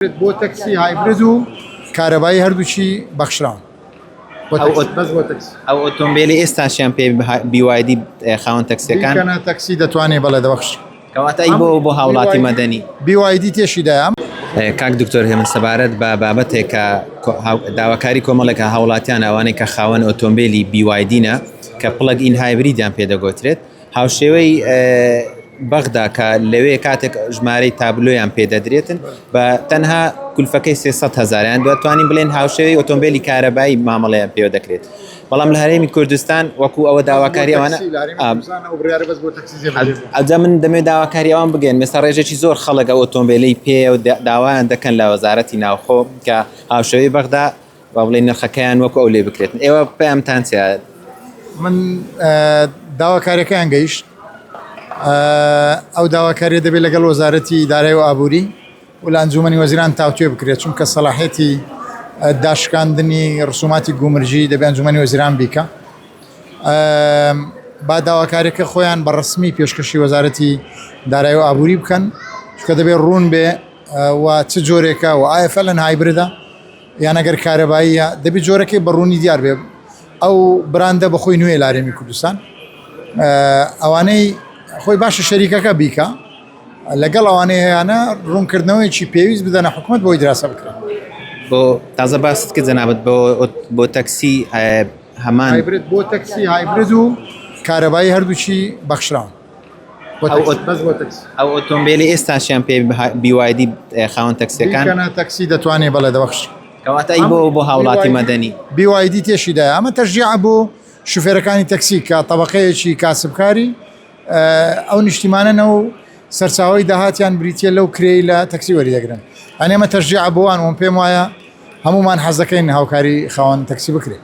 بۆ تەکسی هایبرد و کارەبایی هەردووچی بەخشراون ئەو ئۆتۆمبیلی ئێستاشیان پێ BYD خاوەن تەکسیەکان کەنە تەکسی دەتوانێت بەڵێ دەبەخش کەواتە ئەی بۆ هاوڵاتی مەدەنی BYD تێشیدایە. کاک دکتۆر هێمن سەبارەت بە بابەتێک کە داواکاری کۆمەڵێکە هاوڵاتیان ئەوانەی کە خاوەن ئۆتۆمبیلی BYD-نە کە پڵەگ ئین هایبریدیان پێدەگوترێت هاوشێوەی بەغدا کە لەوێ کاتێک ژمارەی تابلۆیان پێدەدرێتن بە تەنها کولفەکەی 300,000 دەتوانین بڵێن هاوشێوەی ئۆتۆمبیلی کارەبایی مامەڵەیان پێوە دەکرێت. بەڵام لە هەرێمی کوردستان وەکو ئەوە داواکاری ئەوانە ئەجا من دەمێت داواکاری ئەوان بگەن مێستا ڕێژێکی زۆر خەڵک ئۆتۆمبیلی پێ و داوایان دەکەن لە وەزارەتی ناوخۆ کە هاوشێوەی بەغدا با بڵێن نرخەکەیان وەکو ئەو لێ بکرێتن. ئێوە پێیانتان چیە؟ من داواکاریەکەیان گەیشت ئەو داواکاری دەبێت لەگەڵ وەزارەتی ئیدارەی و ئابووری و لە ئەنجومەنی وەزیران تاوتوێ بکرێت چونکە سەلاحێتی داشکاندنی ڕسوماتی گومرجی دەبێت ئەنجومەنی وەزیران بیکە. با داواکاریەکە خۆیان بە ڕسمی پێشکەشی وەزارەتی دارایی و ئابووری بکەن چونکە دەبێت ڕوون بێ و چ جۆرێکە و ئایا فەلەن هایبردە یان ئەگەر کارەباییە دەبێت جۆرەکەی بەڕوونی دیار بێ. ئەو براندە بەخۆی نوێ لە هەرێمی کوردستان ئەوانەی خۆی باشە شەریکەکە بیکە لەگەڵ ئەوانەیە هەیەانە ڕوونکردنەوەیکی پێویست بدەنە حکوومەت بۆی دراسە بکرێن. بۆ تازە باست کرد جەنابەت بۆ تەکسی هەمان بۆ تەکسی هایبرد و کارەبایی هەردووچی بەخشراون. ئەو ئۆتۆمبیلی ئێستاشیان پێ BYD خاوەن تەکسیەکان کەنە تەکسی دەتوانێت بەڵێ دەبەخش کەواتە ئەی بۆ هاوڵاتی مەدەنی BYD تێشیدایە. ئەمە تەشجیع بۆ شوفێرەکانی تەکسی کە طبقەیەکی کاسبکاری ئەو نیشتیمانە و سەرچاوی داهاتیان بریتە لەو کرێی لە تەکسی وەریدەگرن. ئەنێمە تەشجیع بۆوان وم پێم وایە هەمومان حەزەکەین هاوکاری خاوەن تەکسی بکرێت.